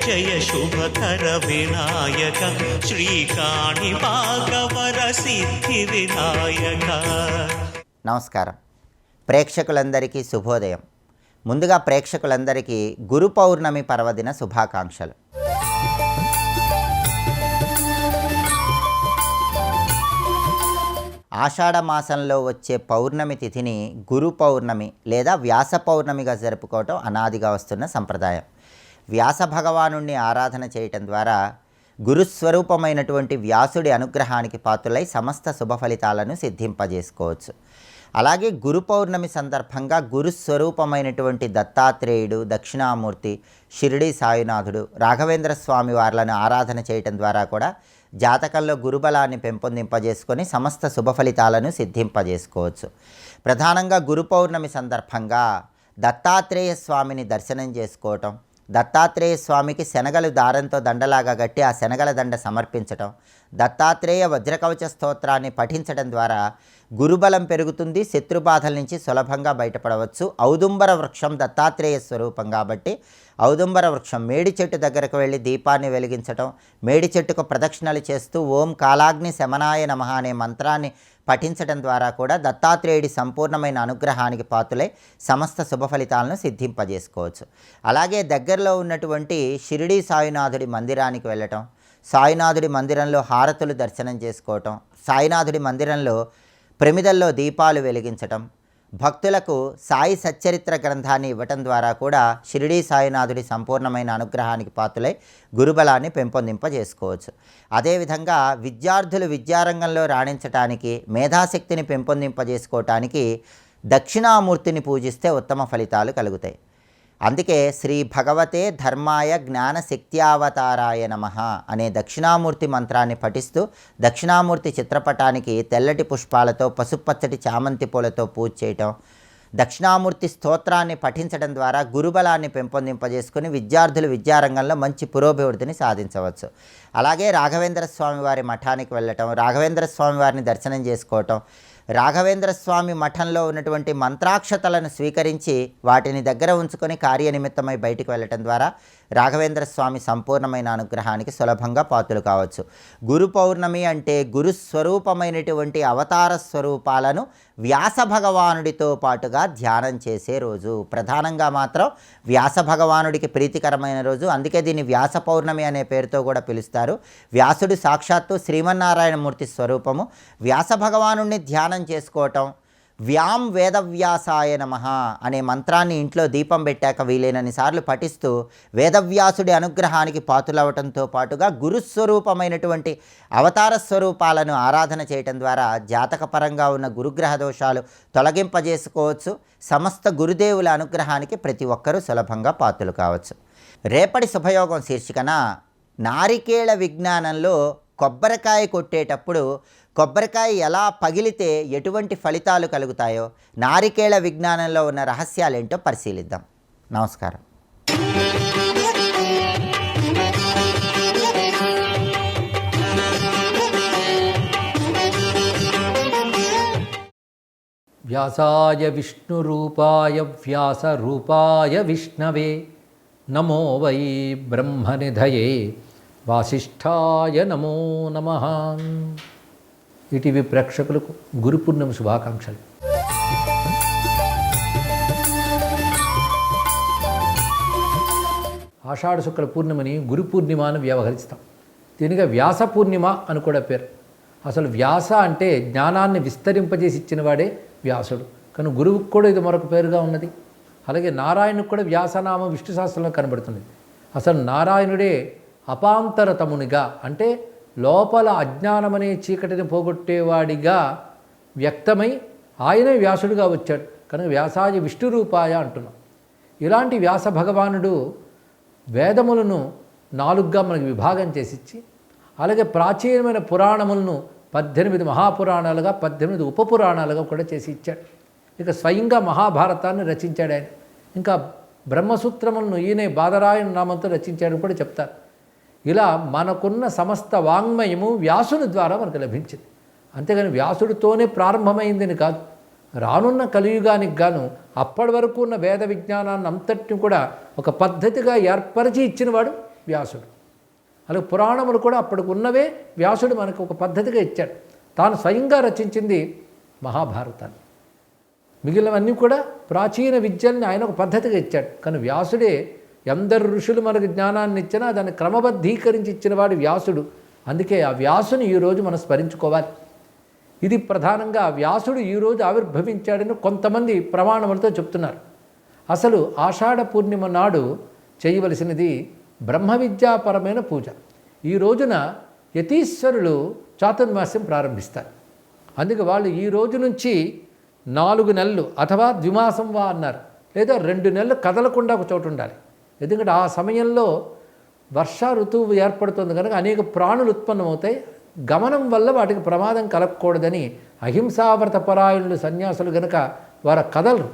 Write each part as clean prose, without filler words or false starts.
జయ శుభకర వినాయక శ్రీకాణి భాగవర సిద్ధి వినాయక. నమస్కారం. ప్రేక్షకులందరికీ శుభోదయం. ముందుగా ప్రేక్షకులందరికీ గురు పౌర్ణమి పర్వదిన శుభాకాంక్షలు. ఆషాఢ మాసంలో వచ్చే పౌర్ణమి తిథిని గురు పౌర్ణమి లేదా వ్యాస పౌర్ణమిగా జరుపుకోవటం అనాదిగా వస్తున్న సంప్రదాయం. వ్యాస భగవానుణ్ణి ఆరాధన చేయటం ద్వారా గురుస్వరూపమైనటువంటి వ్యాసుడి అనుగ్రహానికి పాత్రులై సమస్త శుభ ఫలితాలను సిద్ధింపజేసుకోవచ్చు. అలాగే గురు పౌర్ణమి సందర్భంగా గురుస్వరూపమైనటువంటి దత్తాత్రేయుడు, దక్షిణామూర్తి, షిరిడి సాయినాథుడు, రాఘవేంద్ర స్వామి వార్లను ఆరాధన చేయటం ద్వారా కూడా జాతకంలో గురుబలాన్ని పెంపొందింపజేసుకొని సమస్త శుభ ఫలితాలను సిద్ధింపజేసుకోవచ్చు. ప్రధానంగా గురు పౌర్ణమి సందర్భంగా దత్తాత్రేయ స్వామిని దర్శనం చేసుకోవటం, దత్తాత్రేయ స్వామికి శనగలు దారంతో దండలాగా కట్టి ఆ శనగల దండ సమర్పించటం, దత్తాత్రేయ వజ్రకవచ స్తోత్రాన్ని పఠించడం ద్వారా గురుబలం పెరుగుతుంది, శత్రుబాధల నుంచి సులభంగా బయటపడవచ్చు. ఔదుంబర వృక్షం దత్తాత్రేయ స్వరూపం కాబట్టి ఔదుంబర వృక్షం మేడి చెట్టు దగ్గరకు వెళ్ళి దీపాన్ని వెలిగించటం, మేడి చెట్టుకు ప్రదక్షిణలు చేస్తూ ఓం కాలాగ్ని శమనాయ నమః అనే మంత్రాన్ని పఠించడం ద్వారా కూడా దత్తాత్రేయుడి సంపూర్ణమైన అనుగ్రహానికి పాత్రులై సమస్త శుభ ఫలితాలను సిద్ధింపజేసుకోవచ్చు. అలాగే దగ్గరలో ఉన్నటువంటి షిరిడి సాయినాథుడి మందిరానికి వెళ్ళటం, సాయినాథుడి మందిరంలో హారతులు దర్శనం చేసుకోవటం, సాయినాథుడి మందిరంలో ప్రమిదల్లో దీపాలు వెలిగించటం, భక్తులకు సాయి సచ్చరిత్ర గ్రంథాన్ని ఇవ్వటం ద్వారా కూడా షిరిడి సాయినాథుడి సంపూర్ణమైన అనుగ్రహానికి పాత్రులై గురుబలాన్ని పెంపొందింపజేసుకోవచ్చు. అదేవిధంగా విద్యార్థులు విద్యారంగంలో రాణించటానికి, మేధాశక్తిని పెంపొందింపజేసుకోవటానికి దక్షిణామూర్తిని పూజిస్తే ఉత్తమ ఫలితాలు కలుగుతాయి. అందుకే శ్రీ భగవతే ధర్మాయ జ్ఞాన శక్త్యావతారాయ నమః అనే దక్షిణామూర్తి మంత్రాన్ని పఠిస్తూ దక్షిణామూర్తి చిత్రపటానికి తెల్లటి పుష్పాలతో, పసుపచ్చటి చామంతి పూలతో పూజ చేయటం, దక్షిణామూర్తి స్తోత్రాన్ని పఠించడం ద్వారా గురుబలాన్ని పెంపొందింపజేసుకుని విద్యార్థులు విద్యారంగంలో మంచి పురోభివృద్ధిని సాధించవచ్చు. అలాగే రాఘవేంద్ర స్వామి వారి మఠానికి వెళ్ళటం, రాఘవేంద్ర స్వామి వారిని దర్శనం చేసుకోవటం, రాఘవేంద్ర స్వామి మఠంలో ఉన్నటువంటి మంత్రాక్షతలను స్వీకరించి వాటిని దగ్గర ఉంచుకొని కార్యనిమిత్తమై బయటికి వెళ్ళటం ద్వారా రాఘవేంద్ర స్వామి సంపూర్ణమైన అనుగ్రహానికి సులభంగా పాత్రలు కావచ్చు. గురు పౌర్ణమి అంటే గురుస్వరూపమైనటువంటి అవతార స్వరూపాలను వ్యాస భగవానుడితో పాటుగా ధ్యానం చేసే రోజు. ప్రధానంగా మాత్రం వ్యాస భగవానుడికి ప్రీతికరమైన రోజు. అందుకే దీన్ని వ్యాస పౌర్ణమి అనే పేరుతో కూడా పిలుస్తారు. వ్యాసుడు సాక్షాత్తు శ్రీమన్నారాయణమూర్తి స్వరూపము. వ్యాస భగవానుడిని ధ్యానం చేసుకోవటం, వ్యాం వేదవ్యాసాయ నమః అనే మంత్రాన్ని ఇంట్లో దీపం పెట్టాక వీలైనన్ని సార్లు పఠిస్తూ వేదవ్యాసుడి అనుగ్రహానికి పాత్రులవటంతో పాటుగా గురుస్వరూపమైనటువంటి అవతార స్వరూపాలను ఆరాధన చేయటం ద్వారా జాతకపరంగా ఉన్న గురుగ్రహ దోషాలు తొలగింపజేసుకోవచ్చు. సమస్త గురుదేవుల అనుగ్రహానికి ప్రతి ఒక్కరూ సులభంగా పాత్రులు కావచ్చు. రేపటి శుభయోగం శీర్షికన నారికేళ విజ్ఞానంలో కొబ్బరికాయ కొట్టేటప్పుడు కొబ్బరికాయ ఎలా పగిలితే ఎటువంటి ఫలితాలు కలుగుతాయో, నారికేళ విజ్ఞానంలో ఉన్న రహస్యాలేంటో పరిశీలిద్దాం. నమస్కారం. వ్యాసాయ విష్ణురూపాయ వ్యాసరూపాయ విష్ణవే నమో వై బ్రహ్మనిధయే వాసిష్ఠాయ నమో నమః. ఈటీవీ ప్రేక్షకులకు గురు పూర్ణిమ శుభాకాంక్షలు. ఆషాఢ శుక్ల పూర్ణిమని గురు పూర్ణిమ అని వ్యవహరిస్తాం. దీనిగా వ్యాస పూర్ణిమ అని కూడా పేరు. అసలు వ్యాస అంటే జ్ఞానాన్ని విస్తరింపజేసి ఇచ్చినవాడే వ్యాసుడు. కానీ గురువుకు కూడా ఇది మరొక పేరుగా ఉన్నది. అలాగే నారాయణుకు కూడా వ్యాసనామం విష్ణు శాస్త్రంలో కనబడుతుంది. అసలు నారాయణుడే అపాంతరతమునిగా అంటే లోపల అజ్ఞానమనే చీకటిని పోగొట్టేవాడిగా వ్యక్తమై ఆయనే వ్యాసుడిగా వచ్చాడు. కనుక వ్యాసాయ విష్ణు రూపాయ అంటున్నాం. ఇలాంటి వ్యాస భగవానుడు వేదములను 4గా మనకు విభాగం చేసిచ్చి, అలాగే ప్రాచీనమైన పురాణములను 18 మహాపురాణాలుగా 18 ఉపపురాణాలుగా కూడా చేసి ఇచ్చాడు. ఇక స్వయంగా మహాభారతాన్ని రచించాడు ఆయన. ఇంకా బ్రహ్మసూత్రములను ఈయనే బాదరాయణ నామంతో రచించాడని కూడా చెప్తారు. ఇలా మనకున్న సమస్త వాంగ్మయము వ్యాసుని ద్వారా మనకు లభించింది. అంతేగాని వ్యాసుడితోనే ప్రారంభమైందని కాదు. రానున్న కలియుగానికి గాను అప్పటి వరకు ఉన్న వేద విజ్ఞానాన్ని అంతటిని కూడా ఒక పద్ధతిగా ఏర్పరిచి ఇచ్చినవాడు వ్యాసుడు. అలాగే పురాణములు కూడా అప్పటికి ఉన్నవే వ్యాసుడు మనకు ఒక పద్ధతిగా ఇచ్చాడు. తాను స్వయంగా రచించింది మహాభారతాన్ని. మిగిలినవన్నీ కూడా ప్రాచీన విద్యల్ని ఆయన ఒక పద్ధతిగా ఇచ్చాడు. కానీ వ్యాసుడే ఎందరు ఋషులు మనకు జ్ఞానాన్ని ఇచ్చినా దాన్ని క్రమబద్ధీకరించి ఇచ్చిన వాడు వ్యాసుడు. అందుకే ఆ వ్యాసుని ఈరోజు మనం స్మరించుకోవాలి. ఇది ప్రధానంగా వ్యాసుడు ఈరోజు ఆవిర్భవించాడని కొంతమంది ప్రమాణములతో చెప్తున్నారు. అసలు ఆషాఢ పూర్ణిమ నాడు చేయవలసినది బ్రహ్మ విద్యాపరమైన పూజ. ఈ రోజున యతీశ్వరులు చాతుర్మాస్యం ప్రారంభిస్తారు. అందుకే వాళ్ళు ఈ రోజు నుంచి 4 నెలలు అథవా ద్విమాసం వా అన్నారు, లేదా 2 నెలలు కదలకుండా ఒక చోటు ఉండాలి. ఎందుకంటే ఆ సమయంలో వర్ష ఋతువు ఏర్పడుతుంది కనుక అనేక ప్రాణులు ఉత్పన్నమవుతాయి. గమనం వల్ల వాటికి ప్రమాదం కలగకూడదని అహింసావ్రత పరాయణులు సన్యాసులు కనుక వారు కదలరు.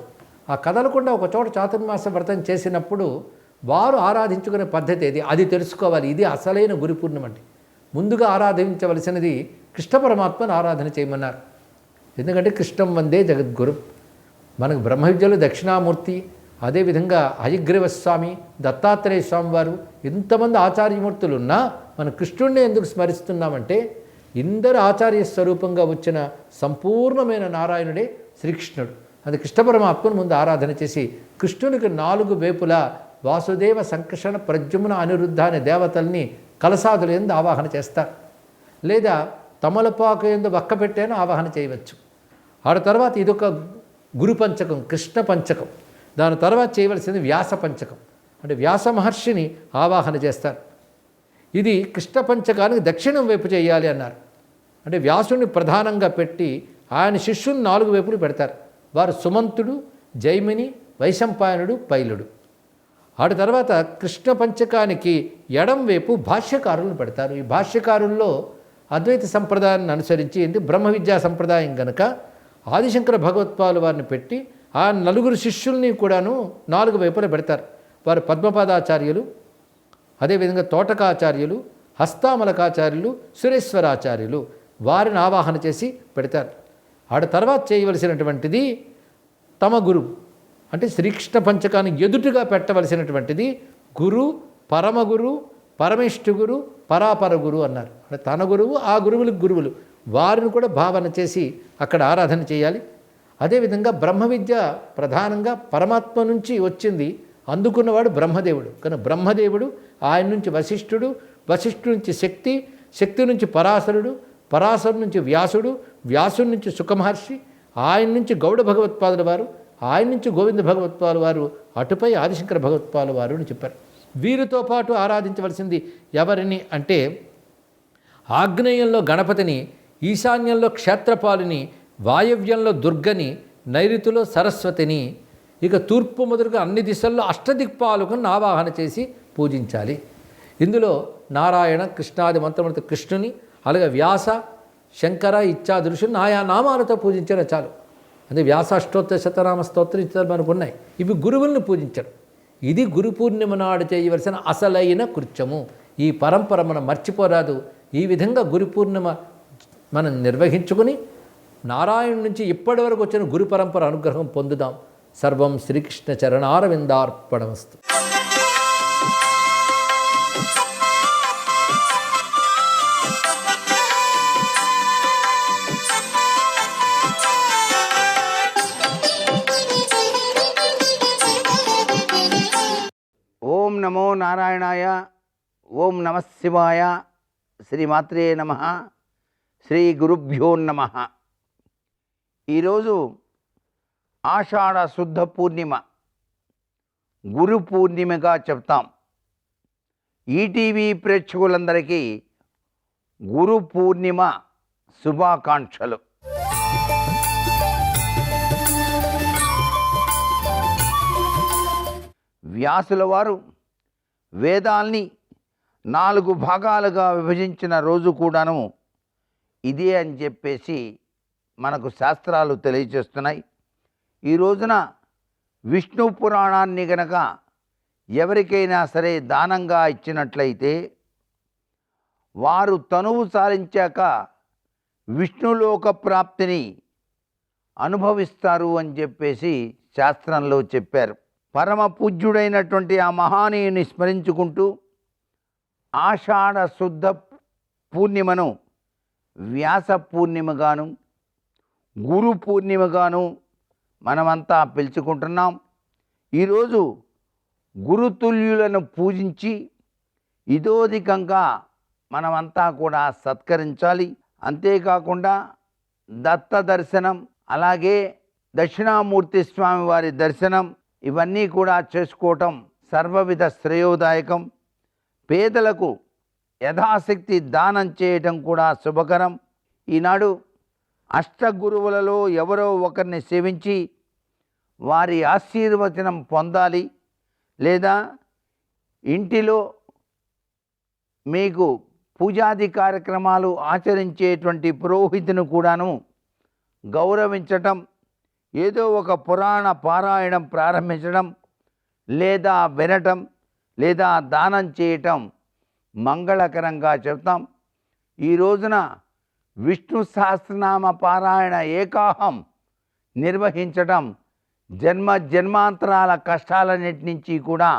ఆ కదలకుండా ఒక చోట చాతుర్మాస వ్రతం చేసినప్పుడు వారు ఆరాధించుకునే పద్ధతి ఏది అది తెలుసుకోవాలి. ఇది అసలైన గురు పూర్ణిమ అంటే. ముందుగా ఆరాధించవలసినది కృష్ణ పరమాత్మను ఆరాధన చేయమన్నారు. ఎందుకంటే కృష్ణం వందే జగద్గురు. మనకు బ్రహ్మ విద్యలో దక్షిణామూర్తి, అదేవిధంగా హయగ్రీవ స్వామి, దత్తాత్రేయ స్వామి వారు, ఇంతమంది ఆచార్యమూర్తులు ఉన్నా మన కృష్ణుడిని ఎందుకు స్మరిస్తున్నామంటే ఇందరు ఆచార్య స్వరూపంగా వచ్చిన సంపూర్ణమైన నారాయణుడే శ్రీకృష్ణుడు. అది కృష్ణ పరమాత్మను ముందు ఆరాధన చేసి కృష్ణునికి 4 వైపులా వాసుదేవ, సంకర్షణ, ప్రద్యుమ్న, అనిరుద్ధ అనే దేవతల్ని కలసాదులు ఎందు ఆవాహన చేస్తారు. లేదా తమలపాకు ఎందు వక్కపెట్టేను ఆవాహన చేయవచ్చు. ఆ తర్వాత ఇదొక గురు పంచకం, కృష్ణ పంచకం. దాని తర్వాత చేయవలసింది వ్యాస పంచకం, అంటే వ్యాస మహర్షిని ఆవాహన చేస్తారు. ఇది కృష్ణ పంచకానికి దక్షిణం వైపు చేయాలి అన్నారు. అంటే వ్యాసుని ప్రధానంగా పెట్టి ఆయన శిష్యుని 4 వైపులు పెడతారు. వారు సుమంతుడు, జైమిని, వైశంపాయనుడు, పైలుడు. ఆ తర్వాత కృష్ణ పంచకానికి ఎడం వైపు భాష్యకారులను పెడతారు. ఈ భాష్యకారుల్లో అద్వైత సంప్రదాయాన్ని అనుసరించి బ్రహ్మ విద్యా సంప్రదాయం కనుక ఆదిశంకర భగవత్పాలు వారిని పెట్టి ఆ 4 శిష్యుల్ని కూడాను 4 వైపులా పెడతారు. వారు పద్మపాదాచార్యులు, అదేవిధంగా తోటకాచార్యులు, హస్తామలకాచార్యులు, సురేశ్వరాచార్యులు, వారిని ఆవాహన చేసి పెడతారు. ఆ తర్వాత చేయవలసినటువంటిది తమ గురువు, అంటే శ్రీకృష్ణ పంచకాన్ని ఎదుటిగా పెట్టవలసినటువంటిది గురు, పరమగురు, పరమేష్ఠ గురు, పరాపర గురు అన్నారు. అంటే తన గురువు, ఆ గురువులకు గురువులు, వారిని కూడా భావన చేసి అక్కడ ఆరాధన చేయాలి. అదేవిధంగా బ్రహ్మ విద్య ప్రధానంగా పరమాత్మ నుంచి వచ్చింది, అందుకున్నవాడు బ్రహ్మదేవుడు. కానీ బ్రహ్మదేవుడు, ఆయన నుంచి వశిష్ఠుడు, వశిష్ఠుడి నుంచి శక్తి, శక్తి నుంచి పరాశరుడు, పరాశరు నుంచి వ్యాసుడు, వ్యాసుడి నుంచి సుఖమహర్షి, ఆయన నుంచి గౌడ భగవత్పాదుల వారు, ఆయన నుంచి గోవింద భగవత్పాలు వారు, అటుపై ఆదిశంకర భగవత్పాలు వారు అని చెప్పారు. వీరితో పాటు ఆరాధించవలసింది ఎవరిని అంటే ఆగ్నేయంలో గణపతిని, ఈశాన్యంలో క్షేత్రపాలిని, వాయవ్యంలో దుర్గని, నైరుతిలో సరస్వతిని, ఇక తూర్పు మొదలుగా అన్ని దిశల్లో అష్టదిక్పాలకులను ఆవాహన చేసి పూజించాలి. ఇందులో నారాయణ, కృష్ణాది మంత్రములతో కృష్ణుని, అలాగే వ్యాస, శంకర ఇత్యాది ఋషులను ఆయా నామాలతో పూజించిన చాలు. అదే వ్యాసాష్టోత్తర శతనామ స్తోత్రం ఇత్యాది మనకు ఉన్నాయి. ఇవి గురువుల్ని పూజించడం. ఇది గురు పూర్ణిమ నాడు చేయవలసిన అసలైన కృత్యము. ఈ పరంపర మనం మర్చిపోరాదు. ఈ విధంగా గురు పూర్ణిమ మనం నిర్వహించుకుని నారాయణ నుంచి ఇప్పటి వరకు వచ్చిన గురు పరంపర అనుగ్రహం పొందుదాం. సర్వం శ్రీకృష్ణ చరణారవిందార్పణమస్తు. ఓం నమో నారాయణాయ, ఓం నమః శివాయ, శ్రీమాత్రే నమః, శ్రీ గురుభ్యో నమః. ఈరోజు ఆషాఢ శుద్ధ పూర్ణిమ, గురు పూర్ణిమగా చెప్తాం. ఈటీవీ ప్రేక్షకులందరికీ గురు పూర్ణిమ శుభాకాంక్షలు. వ్యాసుల వారు వేదాల్ని 4 భాగాలుగా విభజించిన రోజు కూడాను ఇదే అని చెప్పేసి మనకు శాస్త్రాలు తెలియజేస్తున్నాయి. ఈ రోజున విష్ణు పురాణాన్ని గనక ఎవరికైనా సరే దానంగా ఇచ్చినట్లయితే వారు తనువు సారించాక విష్ణులోక ప్రాప్తిని అనుభవిస్తారు అని చెప్పేసి శాస్త్రంలో చెప్పారు. పరమ పూజ్యుడైనటువంటి ఆ మహానీయుని స్మరించుకుంటూ ఆషాఢ శుద్ధ పూర్ణిమను వ్యాస పూర్ణిమగాను గురు పూర్ణిమగాను మనమంతా పిలుచుకుంటున్నాం. ఈరోజు గురుతుల్యులను పూజించి ఇదోధికంగా మనమంతా కూడా సత్కరించాలి. అంతేకాకుండా దత్త దర్శనం, అలాగే దక్షిణామూర్తి స్వామి వారి దర్శనం, ఇవన్నీ కూడా చేసుకోవటం సర్వవిధ శ్రేయోదాయకం. పేదలకు యథాశక్తి దానం చేయటం కూడా శుభకరం. ఈనాడు అష్టగురువులలో ఎవరో ఒకరిని సేవించి వారి ఆశీర్వచనం పొందాలి. లేదా ఇంటిలో మీకు పూజాది కార్యక్రమాలు ఆచరించేటువంటి పురోహితుని కూడాను గౌరవించటం, ఏదో ఒక పురాణ పారాయణం ప్రారంభించడం, లేదా వినటం, లేదా దానం చేయటం మంగళకరంగా చెప్తాం. ఈ రోజున విష్ణు సహస్రనామ పారాయణ ఏకాహం నిర్వహించటం జన్మ జన్మాంతరాల కష్టాలన్నిటి నుంచి కూడా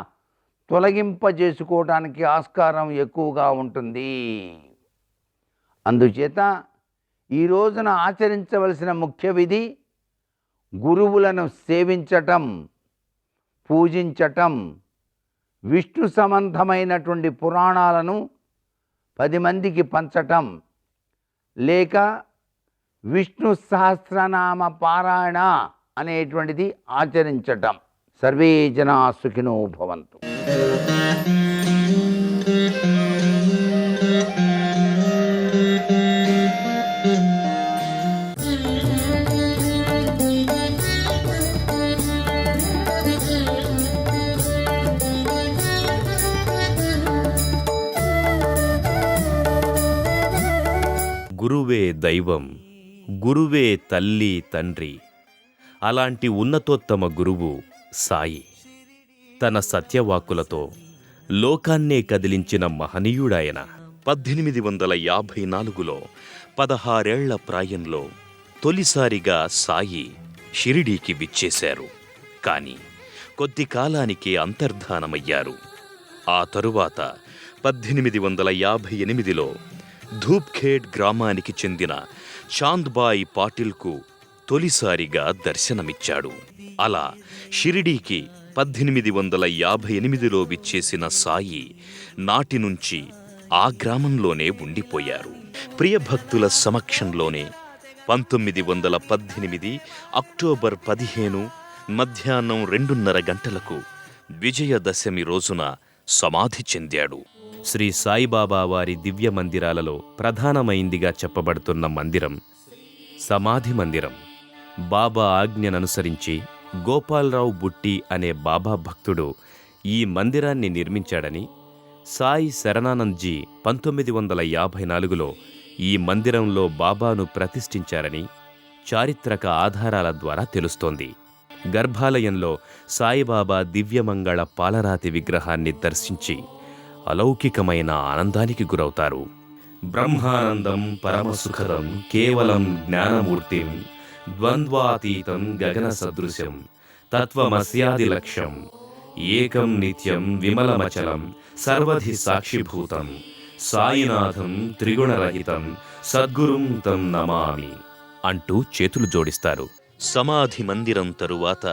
తొలగింపజేసుకోవడానికి ఆస్కారం ఎక్కువగా ఉంటుంది. అందుచేత ఈ రోజున ఆచరించవలసిన ముఖ్య విధి గురువులను సేవించటం, పూజించటం, విష్ణు సంబంధమైనటువంటి పురాణాలను 10 మందికి పంచటం, లేక విష్ణు సహస్రనామ పారాయణ అనేటువంటిది ఆచరించటం. సర్వే జనా సుఖినో భవంతు. గురువే దైవం, గురువే తల్లి తండ్రి. అలాంటి ఉన్నతోత్తమ గురువు సాయి. తన సత్యవాక్కులతో లోకాన్నే కదిలించిన మహనీయుడాయన. 1854లో 16 ఏళ్ల ప్రాయంలో తొలిసారిగా సాయి షిరిడీకి విచ్చేశారు. కాని కొద్ది కాలానికి అంతర్ధానమయ్యారు. ఆ తరువాత 1858లో ధూప్ఖేడ్ గ్రామానికి చెందిన చాంద్బాయి పాటిల్కు తొలిసారిగా దర్శనమిచ్చాడు. అలా షిరిడీకి 1858లో విచ్చేసిన సాయి నాటి నుంచి ఆ గ్రామంలోనే ఉండిపోయారు. ప్రియభక్తుల సమక్షంలోనే 1918 అక్టోబర్ 15 మధ్యాహ్నం 2:30 గంటలకు విజయదశమి రోజున సమాధి చెందాడు. శ్రీ సాయిబాబా వారి దివ్య మందిరాలలో ప్రధానమైందిగా చెప్పబడుతున్న మందిరం సమాధి మందిరం. బాబా ఆజ్ఞననుసరించి గోపాలరావు బుట్టి అనే బాబా భక్తుడు ఈ మందిరాన్ని నిర్మించాడని, సాయి శరణానంద్జీ 1954లో ఈ మందిరంలో బాబాను ప్రతిష్ఠించారని చారిత్రక ఆధారాల ద్వారా తెలుస్తోంది. గర్భాలయంలో సాయిబాబా దివ్యమంగళ పాలరాతి విగ్రహాన్ని దర్శించి అలౌకికమైన ఆనందానికి గురవుతారు. బ్రహ్మానందం పరమసుఖదం కేవలం జ్ఞానమూర్తిం ద్వంద్వాతీతం గగన సదృశం తత్వమస్యాది లక్ష్యం ఏకం నిత్యం విమలమచలం సర్వధి సాక్షిభూతం సాయినాథం త్రిగుణరహితం సద్గురుం తం నమామి అంటూ చేతులు జోడిస్తారు. సమాధి మందిరం తరువాత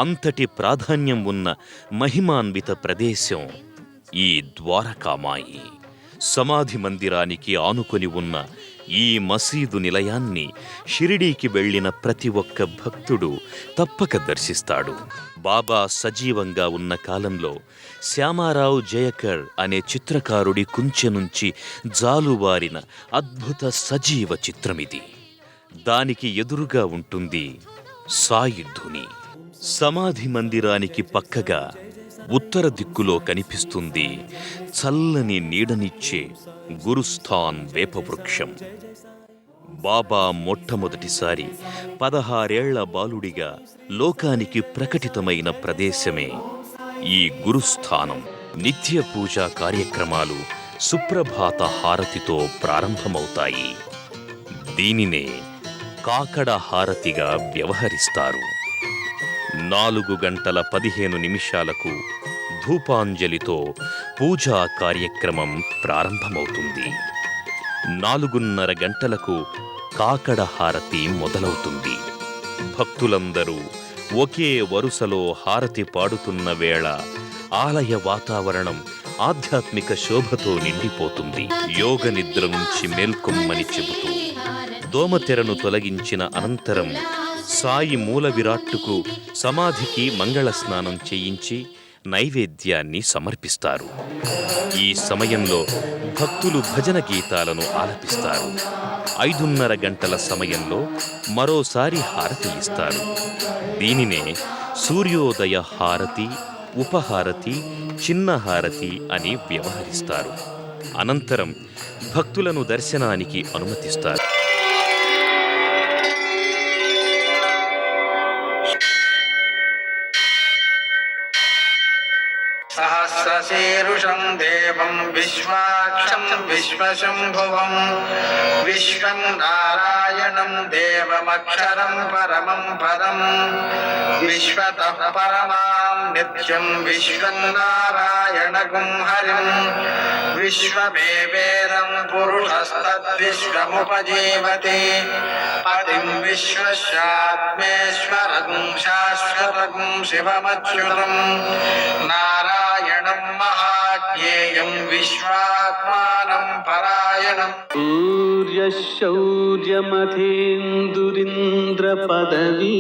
అంతటి ప్రాధాన్యం ఉన్న మహిమాన్విత ప్రదేశం ఈ ద్వారకామాయి. సమాధి మందిరానికి ఆనుకొని ఉన్న ఈ మసీదు నిలయాన్ని షిరిడీకి వెళ్లిన ప్రతి ఒక్క భక్తుడు తప్పక దర్శిస్తాడు. బాబా సజీవంగా ఉన్న కాలంలో శ్యామారావు జయకర్ అనే చిత్రకారుడి కుంచె నుంచి జాలువారిన అద్భుత సజీవ చిత్రమిది. దానికి ఎదురుగా ఉంటుంది సాయి ధుని. సమాధి మందిరానికి పక్కగా ఉత్తర దిక్కులో కనిపిస్తుంది చల్లని నీడనిచ్చే గురుస్థాన్ వేపవృక్షం. బాబా మొట్టమొదటిసారి 16 ఏళ్ల బాలుడిగా లోకానికి ప్రకటితమైన ప్రదేశమే ఈ గురుస్థానం. నిత్య పూజా కార్యక్రమాలు సుప్రభాత హారతితో ప్రారంభమవుతాయి. దీనినే కాకడ హారతిగా వ్యవహరిస్తారు. 4:15 నిమిషాలకు ధూపాంజలితో పూజా కార్యక్రమం ప్రారంభమవుతుంది. 4:30 గంటలకు కాకడ హారతి మొదలవుతుంది. భక్తులందరూ ఒకే వరుసలో హారతి పాడుతున్న వేళ ఆలయ వాతావరణం ఆధ్యాత్మిక శోభతో నిండిపోతుంది. యోగ నిద్ర నుంచి మేల్కొమ్మని చెబుతూ దోమతెరను తొలగించిన అనంతరం సాయి మూల విరాట్టుకు సమాధికి మంగళ స్నానం చేయించి నైవేద్యాన్ని సమర్పిస్తారు. ఈ సమయంలో భక్తులు భజన గీతాలను ఆలపిస్తారు. 5:30 గంటల సమయంలో మరోసారి హారతి ఇస్తారు. దీనినే సూర్యోదయ హారతి, ఉపహారతి, చిన్న హారతి అని వ్యవహరిస్తారు. అనంతరం భక్తులను దర్శనానికి అనుమతిస్తారు. సహస్రశీరుషం దేవం విశ్వాక్షం విశ్వశంభువం విశ్వం నారాయణం దేవమక్షరం పరమం పదం విశ్వతః పరమాం నిత్యం విశ్వం నారాయణగుం హరిం విశ్వమేవేదం పురుషస్తద్విశ్వముపజీవతి పతిం విశ్వస్యాత్మేశ్వరం శాశ్వతం శివమచ్యుతం నారాయణం మహాజ్ఞేయం విశ్వాత్మానం పరాయణం సూర్యశౌర్యమథేందురింద్ర పదవీ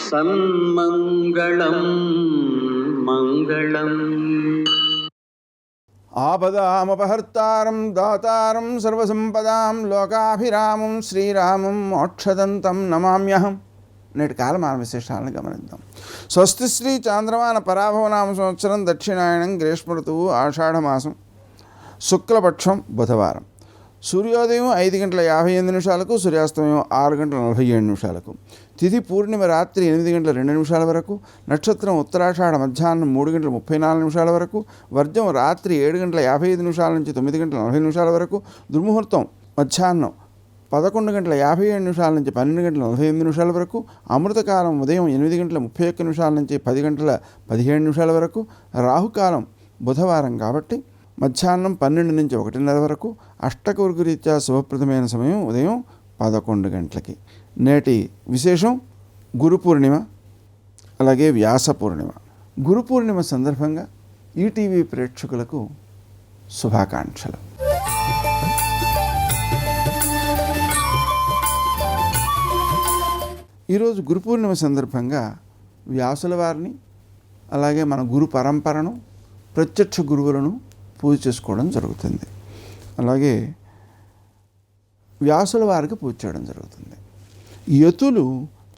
సన్మంగళం మంగళం. ఆపదామపహర్తారం దాతారం సర్వసంపదాం లోకాభిరామం శ్రీరామం మోక్షదంతం నమామ్యహం. నేటి కాలమాన విశేషాలను గమనిద్దాం. స్వస్తి శ్రీ చాంద్రమాన పరాభవనామ సంవత్సరం దక్షిణాయనం గ్రీష్మ ఋతువు ఆషాఢమాసం శుక్లపక్షం బుధవారం. సూర్యోదయం 5:58 సూర్యాస్తమయం 6:47. తిథి పూర్ణిమ రాత్రి 8:02 వరకు. నక్షత్రం ఉత్తరాషాఢ మధ్యాహ్నం 3:34 వరకు. వర్జం రాత్రి 7:55 నుంచి 9:40 వరకు. దుర్ముహూర్తం మధ్యాహ్నం 11:57 నుంచి 12:48 వరకు. అమృతకాలం ఉదయం 8:31 నుంచి 10:17 వరకు. రాహుకాలం బుధవారం కాబట్టి మధ్యాహ్నం 12 నుంచి 1:30 వరకు. అష్టకవర్గరీత్యా శుభప్రదమైన సమయం ఉదయం 11 గంటలకి. నేటి విశేషం గురు పూర్ణిమ, అలాగే వ్యాస పూర్ణిమ. గురు పూర్ణిమ సందర్భంగా ఈటీవీ ప్రేక్షకులకు శుభాకాంక్షలు. ఈరోజు గురు పూర్ణిమ సందర్భంగా వ్యాసుల వారిని, అలాగే మన గురు పరంపరను, ప్రత్యక్ష గురువులను పూజ చేసుకోవడం జరుగుతుంది. అలాగే వ్యాసుల వారికి పూజ చేయడం జరుగుతుంది. యతులు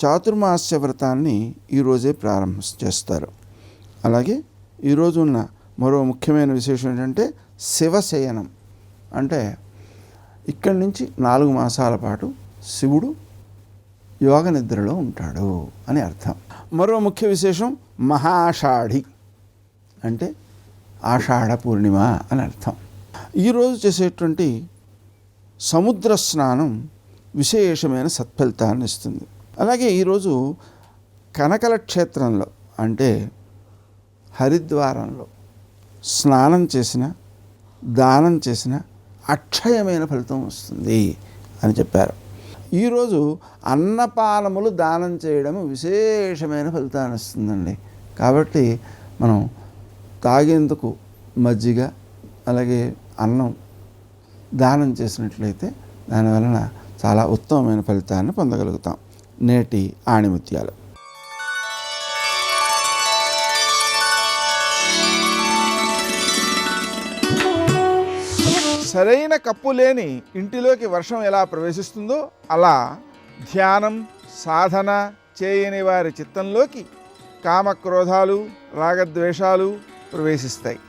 చాతుర్మాస్య వ్రతాన్ని ఈరోజే ప్రారంభం చేస్తారు. అలాగే ఈరోజు ఉన్న మరో ముఖ్యమైన విశేషం ఏంటంటే శివశయనం. అంటే ఇక్కడి నుంచి 4 మాసాల పాటు శివుడు యోగ నిద్రలో ఉంటాడు అని అర్థం. మరో ముఖ్య విశేషం మహాషాఢి, అంటే ఆషాఢ పూర్ణిమ అని అర్థం. ఈరోజు చేసేటువంటి సముద్ర స్నానం విశేషమైన సత్ఫలితాన్ని ఇస్తుంది. అలాగే ఈరోజు కనకల క్షేత్రంలో, అంటే హరిద్వారంలో స్నానం చేసిన, దానం చేసిన అక్షయమైన ఫలితం వస్తుంది అని చెప్పారు. ఈరోజు అన్నపానములు దానం చేయడం విశేషమైన ఫలితాన్ని ఇస్తుందండి. కాబట్టి మనం తాగేందుకు మజ్జిగ, అలాగే అన్నం దానం చేసినట్లయితే దానివలన చాలా ఉత్తమమైన ఫలితాన్ని పొందగలుగుతాం. నేటి ఆణిముత్యాలు. సరైన కప్పు లేని ఇంటిలోకి వర్షం ఎలా ప్రవేశిస్తుందో అలా ధ్యానం, సాధన చేయని వారి చిత్తంలోకి కామక్రోధాలు, రాగద్వేషాలు ప్రవేశిస్తాయి.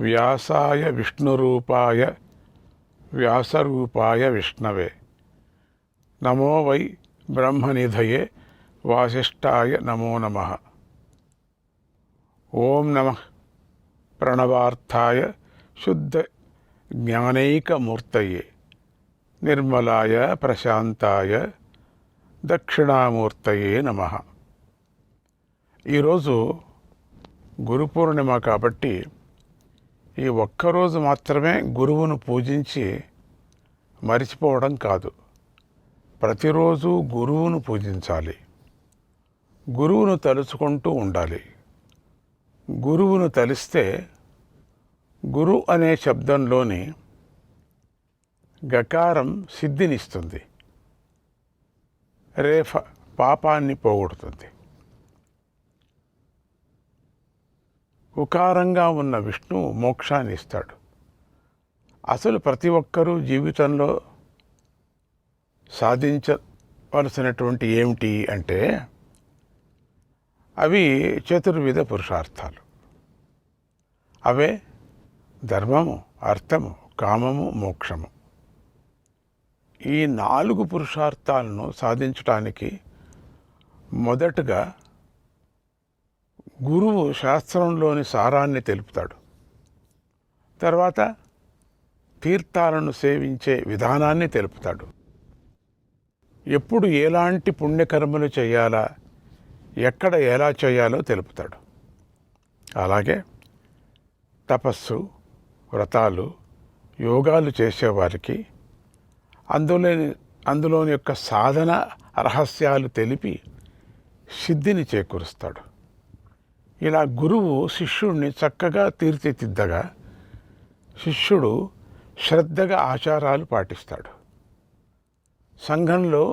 వ్యాసాయ విష్ణురూపాయ వ్యాసరూపాయ విష్ణవే నమో వై బ్రహ్మనిధయే వాసిష్ఠాయ నమో నమః. ఓం నమః ప్రణవార్థాయ శుద్ధ జ్ఞానైకమూర్తయే నిర్మలాయ ప్రశాంతాయ దక్షిణామూర్తయే నమః. ఈరోజు గురు పూర్ణిమ కాబట్టి ఈ ఒక్కరోజు మాత్రమే గురువును పూజించి మరిచిపోవడం కాదు, ప్రతిరోజు గురువును పూజించాలి, గురువును తలుచుకుంటూ ఉండాలి. గురువును తలిస్తే గురు అనే శబ్దంలోని గకారం సిద్ధినిస్తుంది, రేఫ పాపాన్ని పోగొడుతుంది. ఉకారంగా ఉన్న విష్ణువు మోక్షాన్ని ఇస్తాడు. అసలు ప్రతి ఒక్కరూ జీవితంలో సాధించవలసినటువంటి ఏమిటి అంటే అవి చతుర్విధ పురుషార్థాలు. అవే ధర్మము, అర్థము, కామము, మోక్షము. ఈ 4 పురుషార్థాలను సాధించడానికి మొదటగా గురువు శాస్త్రంలోని సారాన్ని తెలుపుతాడు. తర్వాత తీర్థాలను సేవించే విధానాన్ని తెలుపుతాడు. ఎప్పుడు ఎలాంటి పుణ్యకర్మలు చేయాలా, ఎక్కడ ఎలా చేయాలో తెలుపుతాడు. అలాగే తపస్సు, వ్రతాలు, యోగాలు చేసేవారికి అందులోని యొక్క సాధన రహస్యాలు తెలిపి సిద్ధిని చేకూరుస్తాడు. ఇలా గురువు శిష్యుడిని చక్కగా తీర్చిదిద్దగా శిష్యుడు శ్రద్ధగా ఆచారాలు పాటిస్తాడు. సంఘంలో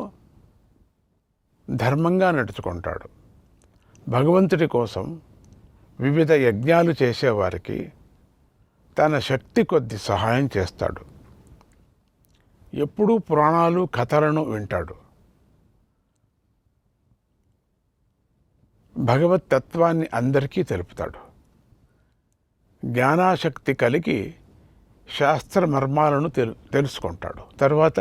ధర్మంగా నడుచుకుంటాడు. భగవంతుడి కోసం వివిధ యజ్ఞాలు చేసేవారికి తన శక్తి కొద్ది సహాయం చేస్తాడు. ఎప్పుడూ పురాణాలు, కథలను వింటాడు. భగవత్ తత్వాన్ని అందరికీ తెలుపుతాడు. జ్ఞానాశక్తి కలిగి శాస్త్ర మర్మాలను తెలుసుకుంటాడు. తర్వాత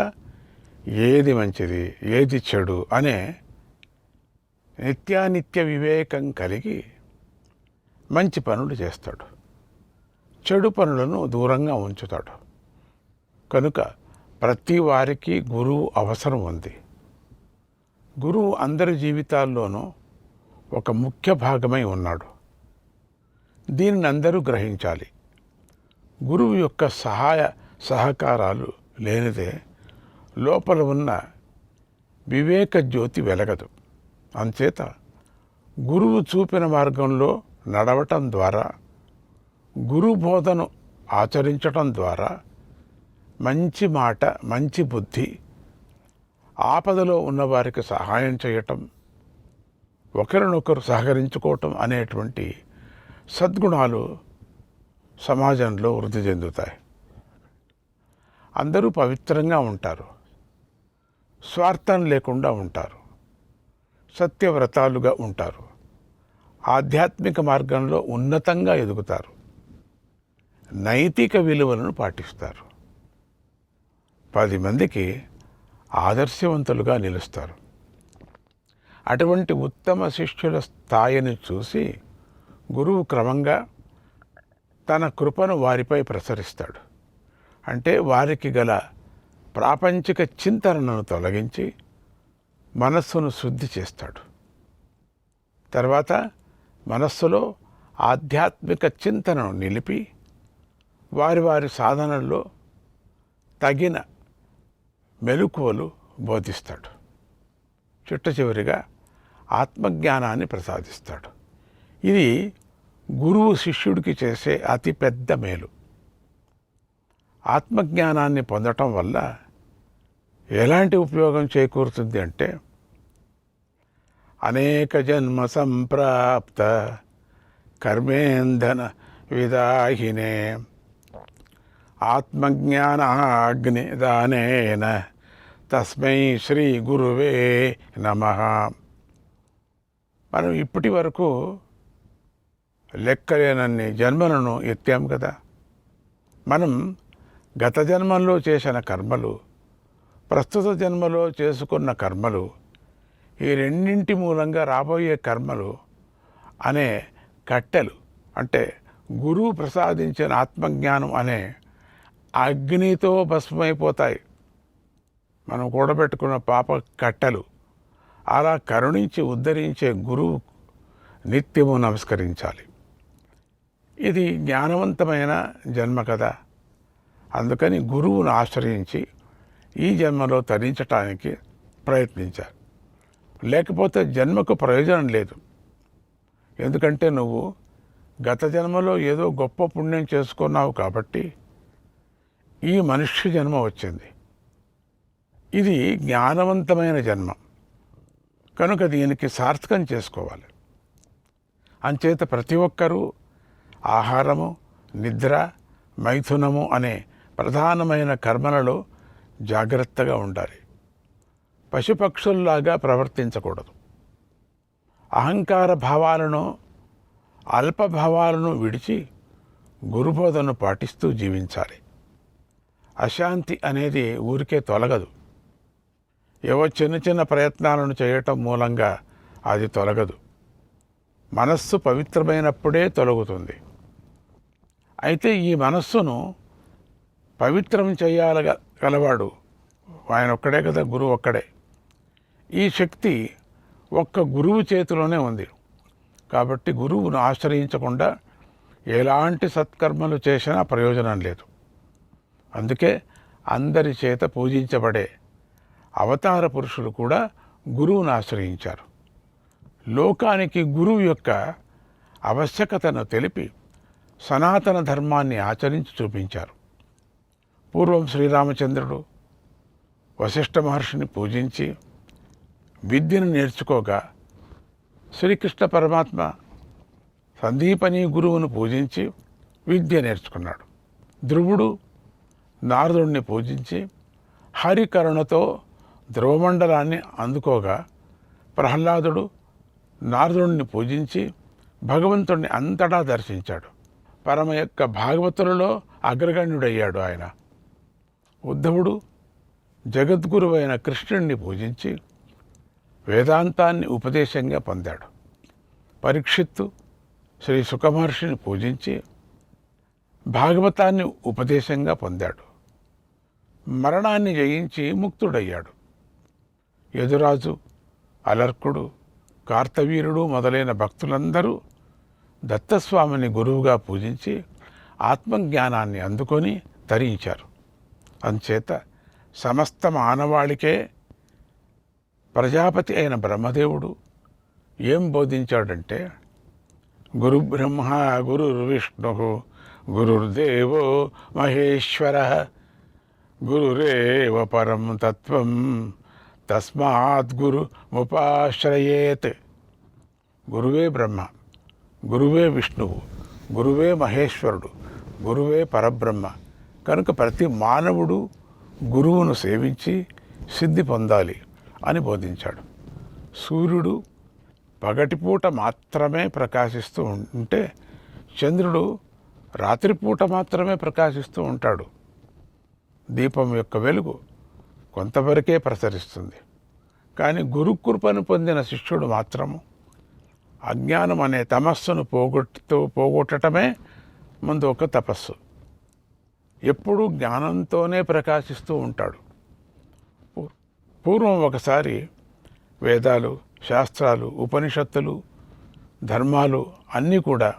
ఏది మంచిది, ఏది చెడు అనే నిత్యానిత్య వివేకం కలిగి మంచి పనులు చేస్తాడు. చెడు పనులను దూరంగా ఉంచుతాడు. కనుక ప్రతి వారికి గురువు అవసరం ఉంది. గురువు అందరి జీవితాల్లోనూ ఒక ముఖ్య భాగమై ఉన్నాడు. దీనిని అందరూ గ్రహించాలి. గురువు యొక్క సహకారాలు లేనిదే లోపల ఉన్న వివేక జ్యోతి వెలగదు. అంచేత గురువు చూపిన మార్గంలో నడవటం ద్వారా, గురు బోధను ఆచరించటం ద్వారా మంచి మాట, మంచి బుద్ధి, ఆపదలో ఉన్నవారికి సహాయం చేయటం, ఒకరినొకరు సహకరించుకోవటం అనేటువంటి సద్గుణాలు సమాజంలో వృద్ధి చెందుతాయి. అందరూ పవిత్రంగా ఉంటారు, స్వార్థం లేకుండా ఉంటారు, సత్యవ్రతాలుగా ఉంటారు, ఆధ్యాత్మిక మార్గంలో ఉన్నతంగా ఎదుగుతారు, నైతిక విలువలను పాటిస్తారు, 10 మందికి ఆదర్శవంతులుగా నిలుస్తారు. అటువంటి ఉత్తమ శిష్యుల స్థాయిని చూసి గురువు క్రమంగా తన కృపను వారిపై ప్రసరిస్తాడు. అంటే వారికి గల ప్రాపంచిక చింతనను తొలగించి మనస్సును శుద్ధి చేస్తాడు. తర్వాత మనస్సులో ఆధ్యాత్మిక చింతనను నిలిపి వారి వారి సాధనల్లో తగిన మెలకువలు బోధిస్తాడు. చిట్ట చివరిగా ఆత్మజ్ఞానాన్ని ప్రసాదిస్తాడు. ఇది గురువు శిష్యుడికి చేసే అతిపెద్ద మేలు. ఆత్మజ్ఞానాన్ని పొందటం వల్ల ఎలాంటి ఉపయోగం చేకూరుతుంది అంటే, అనేక జన్మ సంప్రాప్త కర్మేంధన విదాహినే ఆత్మజ్ఞానాగ్నిదానేన తస్మై శ్రీ గురువే నమః. మనం ఇప్పటి వరకు లెక్కలేనన్ని జన్మలను ఎత్తాం కదా. మనం గత జన్మల్లో చేసిన కర్మలు, ప్రస్తుత జన్మలో చేసుకున్న కర్మలు, ఈ రెండింటి మూలంగా రాబోయే కర్మలు అనే కట్టెలు, అంటే గురువు ప్రసాదించిన ఆత్మజ్ఞానం అనే అగ్నితో భస్మైపోతాయి. మనం కూడబెట్టుకున్న పాప కట్టెలు. అలా కరుణించి ఉద్ధరించే గురువు నిత్యము నమస్కరించాలి. ఇది జ్ఞానవంతమైన జన్మ కదా. అందుకని గురువును ఆశ్రయించి ఈ జన్మలో తరించటానికి ప్రయత్నించాలి. లేకపోతే జన్మకు ప్రయోజనం లేదు. ఎందుకంటే నువ్వు గత జన్మలో ఏదో గొప్ప పుణ్యం చేసుకున్నావు కాబట్టి ఈ మనుష్య జన్మ వచ్చింది. ఇది జ్ఞానవంతమైన జన్మ కనుక దీనికి సార్థకం చేసుకోవాలి. అంచేత ప్రతి ఒక్కరూ ఆహారము, నిద్ర, మైథునము అనే ప్రధానమైన కర్మలలో జాగ్రత్తగా ఉండాలి. పశుపక్షుల్లాగా ప్రవర్తించకూడదు. అహంకార భావాలను, అల్పభావాలను విడిచి గురుబోధను పాటిస్తూ జీవించాలి. అశాంతి అనేది ఊరికే తొలగదు. ఏవో చిన్న చిన్న ప్రయత్నాలను చేయటం మూలంగా అది తొలగదు. మనస్సు పవిత్రమైనప్పుడే తొలగుతుంది. అయితే ఈ మనస్సును పవిత్రం గలవాడు ఆయన ఒక్కడే కదా, గురువు ఒక్కడే. ఈ శక్తి ఒక్క గురువు చేతిలోనే ఉంది. కాబట్టి గురువును ఆశ్రయించకుండా ఎలాంటి సత్కర్మలు చేసినా ప్రయోజనం లేదు. అందుకే అందరి చేత పూజించబడే అవతార పురుషులు కూడా గురువును ఆశ్రయించారు. లోకానికి గురువు యొక్క ఆవశ్యకతను తెలిపి సనాతన ధర్మాన్ని ఆచరించి చూపించారు. పూర్వం శ్రీరామచంద్రుడు వశిష్ఠ మహర్షిని పూజించి విద్యను నేర్చుకోగా, శ్రీకృష్ణ పరమాత్మ సందీపని గురువును పూజించి విద్య నేర్చుకున్నాడు. ధ్రువుడు నారదుడిని పూజించి హరికరుణతో ధ్రువమండలాన్ని అందుకోగా, ప్రహ్లాదుడు నారదుడిని పూజించి భగవంతుడిని అంతటా దర్శించాడు. పరమ యొక్క భాగవతులలో అగ్రగణ్యుడయ్యాడు ఆయన. ఉద్ధవుడు జగద్గురువైన కృష్ణుడిని పూజించి వేదాంతాన్ని ఉపదేశంగా పొందాడు. పరీక్షిత్తు శ్రీ సుఖమహర్షిని పూజించి భాగవతాన్ని ఉపదేశంగా పొందాడు. మరణాన్ని జయించి ముక్తుడయ్యాడు. యదురాజు, అలర్కుడు, కార్తవీరుడు మొదలైన భక్తులందరూ దత్తస్వామిని గురువుగా పూజించి ఆత్మజ్ఞానాన్ని అందుకొని తరించారు. అంచేత సమస్త మానవాళికే ప్రజాపతి అయిన బ్రహ్మదేవుడు ఏం బోధించాడంటే, గురు బ్రహ్మ గురుర్విష్ణు గురుర్దేవో మహేశ్వర గురురేవ పరం తత్వం తస్మాత్ గురు ముపాశ్రయేత్. గురువే బ్రహ్మ, గురువే విష్ణువు, గురువే మహేశ్వరుడు, గురువే పరబ్రహ్మ. కనుక ప్రతి మానవుడు గురువును సేవించి సిద్ధి పొందాలి అని బోధించాడు. సూర్యుడు పగటిపూట మాత్రమే ప్రకాశిస్తూ ఉంటే చంద్రుడు రాత్రిపూట మాత్రమే ప్రకాశిస్తూ ఉంటాడు. దీపం యొక్క వెలుగు కొంతవరకే ప్రసరిస్తుంది. కానీ గురుకృపను పొందిన శిష్యుడు మాత్రము అజ్ఞానం అనే తమస్సును పోగొట్టడమే ముందు ఒక తపస్సు. ఎప్పుడూ జ్ఞానంతోనే ప్రకాశిస్తూ ఉంటాడు. పూర్వం ఒకసారి వేదాలు, శాస్త్రాలు, ఉపనిషత్తులు, ధర్మాలు అన్నీ కూడా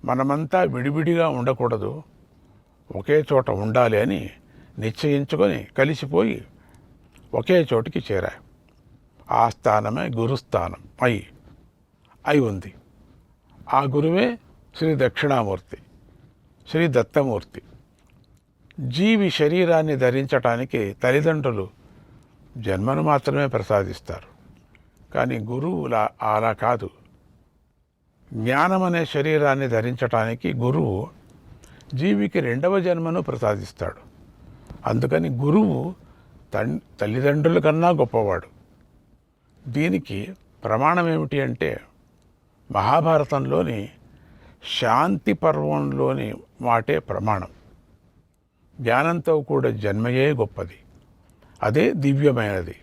మనమంతా విడివిడిగా ఉండకూడదు, ఒకే చోట ఉండాలి అని నిశ్చయించుకొని కలిసిపోయి ఒకే చోటికి చేరాయి. ఆ స్థానమే గురుస్థానం అయి ఉంది. ఆ గురువే శ్రీ దక్షిణామూర్తి, శ్రీ దత్తమూర్తి. జీవి శరీరాన్ని ధరించటానికి తల్లిదండ్రులు జన్మను మాత్రమే ప్రసాదిస్తారు. కానీ గురువు అలా కాదు. జ్ఞానం అనే శరీరాన్ని ధరించటానికి గురువు జీవికి రెండవ జన్మను ప్రసాదిస్తాడు. అందుకని గురువు తల్లిదండ్రుల కన్నా గొప్పవాడు. దీనికి ప్రమాణం ఏమిటి అంటే, మహాభారతంలోని శాంతి పర్వంలోని మాటే ప్రమాణం. జ్ఞానంతో కూడా జన్మయే గొప్పది, అదే దివ్యమైనది,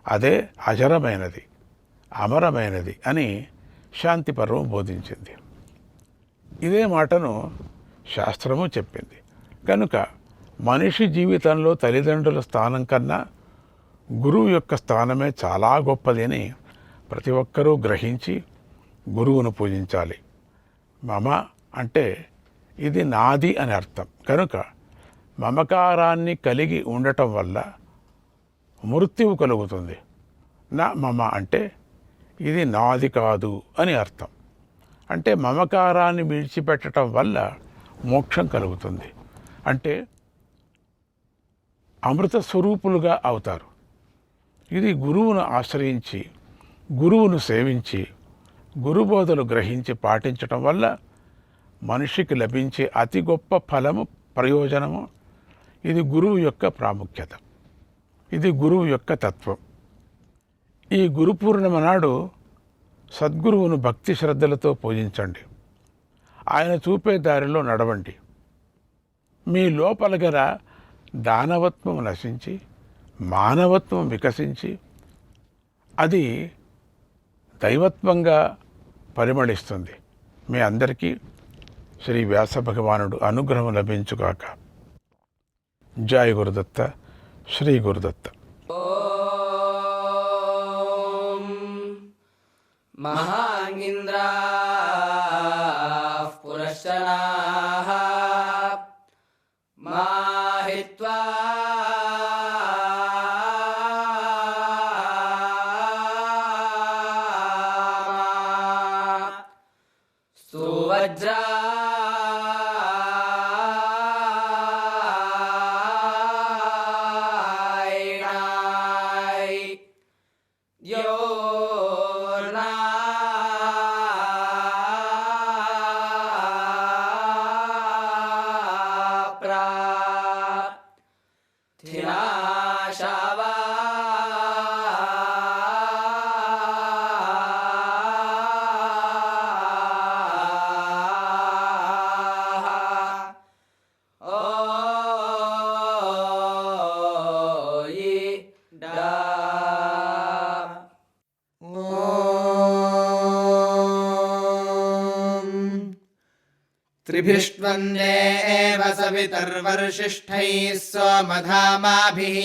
అదే అజరమైనది, అమరమైనది అని శాంతి పర్వం బోధించింది. ఇదే మాటను శాస్త్రము చెప్పింది. కనుక మనిషి జీవితంలో తల్లిదండ్రుల స్థానం కన్నా గురువు యొక్క స్థానమే చాలా గొప్పది అని ప్రతి ఒక్కరూ గ్రహించి గురువును పూజించాలి. మమ అంటే ఇది నాది అని అర్థం. కనుక మమకారాన్ని కలిగి ఉండటం వల్ల మృత్యువు కలుగుతుంది. నా మమ అంటే ఇది నాది కాదు అని అర్థం. అంటే మమకారాన్ని విడిచిపెట్టడం వల్ల మోక్షం కలుగుతుంది. అంటే అమృత స్వరూపులుగా అవుతారు. ఇది గురువును ఆశ్రయించి, గురువును సేవించి, గురుబోధలు గ్రహించి పాటించటం వల్ల మనిషికి లభించే అతి గొప్ప ఫలము, ప్రయోజనము. ఇది గురువు యొక్క ప్రాముఖ్యత, ఇది గురువు యొక్క తత్వం. ఈ గురు పూర్ణిమ నాడు సద్గురువును భక్తి శ్రద్ధలతో పూజించండి. ఆయన చూపే దారిలో నడవండి. మీ లోపల గల దానవత్వం నశించి మానవత్వం వికసించి అది దైవత్వంగా పరిమళిస్తుంది. మీ అందరికీ శ్రీ వ్యాస భగవానుడు అనుగ్రహం లభించుగాక. జై గురుదత్త, శ్రీ గురుదత్త. మహాంగింద్రాః పురశ్చనాః మాహిత్వా సువజ్రా त्रिभिष्ट्वन्दे एव सवितर्वर्षिष्ठैः सोमधामाभिः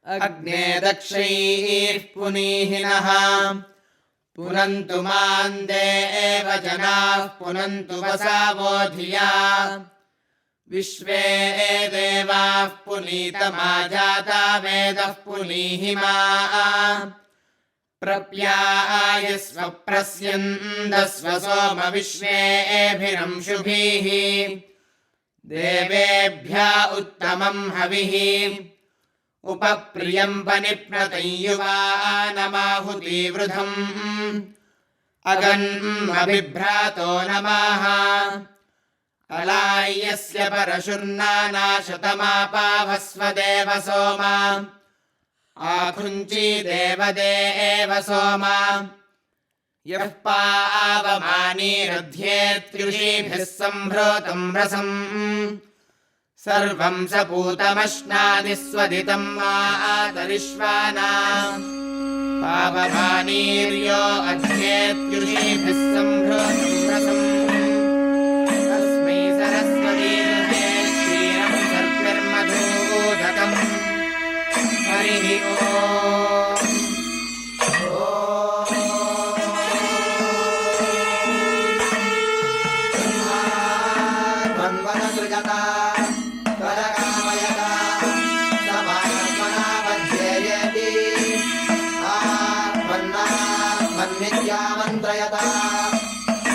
अग्ने दक्षैः पुनीहिनः पुनन्तु मान्दे एव जनाः पुनन्तु वसावो धिया विश्वे देवाः पुनीतमाजाता वेदः पुनीहिमा प्रप्यायस्व प्रस्यन्दस्व सोम विश्वेभिरंशुभिः देवेभ्य उत्तमं हविः उपप्रियं पनिप्नतं युवानमाहुतिवृधम् अगन्मभिभ्रातो नमः अलाय्यस्य परशुर्नानाशतमापावस्व देव सोमा आकुञ्ची देवदेव सोमा यः पावमानीरध्येत्युषीभिः सम्भृतं रसम् सर्वं सपूतमश्नादि स्वदितं मातरिश्वाना पावमानीर्यो अध्येत्युषीभिः सम्भृतं रसम् तस्मै सरस्वतीर्हे क्षीरं सर्पिर्मधूदकम् हरिः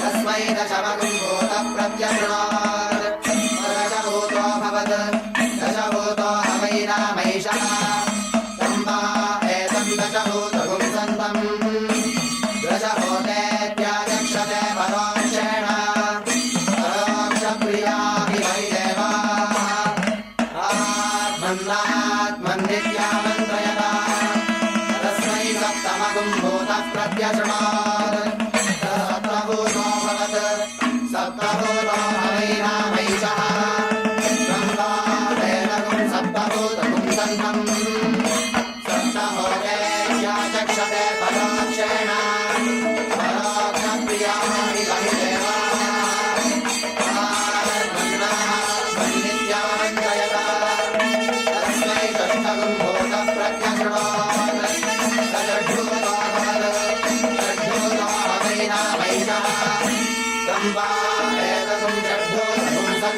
तस्मै दशमगुम्भूतः प्रत्यशृणोत् दशभूतो भवत् दशभूतो हवैरामैषः तम्बा एतं दशभूतगुं सन्तम् दशभूतेत्याचक्षते परोक्षेण परोक्षप्रियाभिवैदेवाः आत्मन्नात्मन्नित्यामन्त्रयता तस्मै सप्तमगुम्भूतः प्रत्यशृणोत् सप्तभूतो हवैरामैषः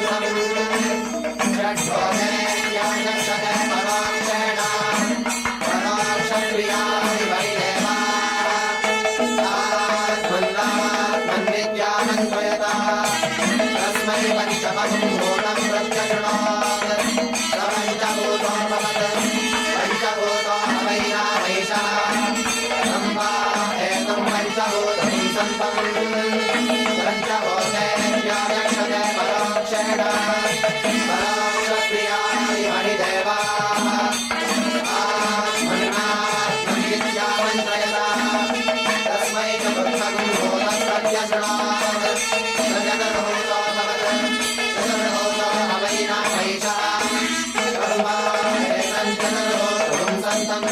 षड्भोजनेभ्योऽक्षते परोक्षेण परोक्षक्रियाणि वै देवात्मन्विद्यामन्त्रयता तस्मै पञ्चमभूतं प्रत्यशृणोत् स पञ्चभूतो भवत् पञ्चभूतो वैनामैषः सम्वा एतं पञ्चभूतं सम्पम् पञ्चभूतेभ्योऽक्षते परोक्षेण परोक्षक्रियाणि वै देवाः आत्मन्नात्मन्विद्यामन्त्रयता तस्मै चतुर्थं भूतं प्रत्यशृणोत् स चतुर्भूतो भवत् चतुर्भूतो वैनामैषः सम्वा एतं चतुर्भूतं सन्तम्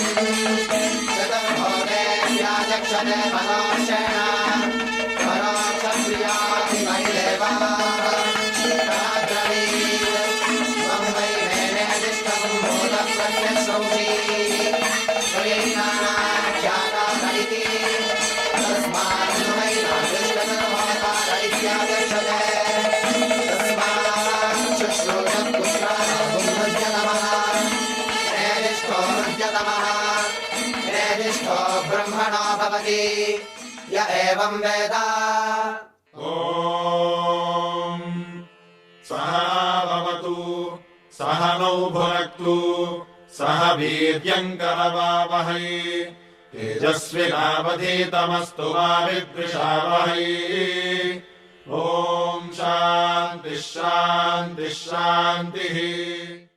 चतुर्भूतेभ्योऽक्षते परोक्षेण परोक्षक्रियाणि वै देवाः त्वं वै मेनेदिष्टं भूतं प्रत्यश्रौषि त्वयैनाख्यातादरिति तस्मात् वै नादृष्टतर्मोतार इत्यादर्शते तस्मात् शुश्रूषपुत्राहुमृज्यतमः नेदिष्ठो मृज्यतमः नेदिष्ठो ब्रह्मणो भवति य एवं वेद। ॐ सह भवतु सह नौ भुनक्तु सह वीर्यङ्करवावहै तेजस्विनावधीतमस्तु मा विद्विषावहै। ॐ शान्तिः शान्तिः शान्तिः।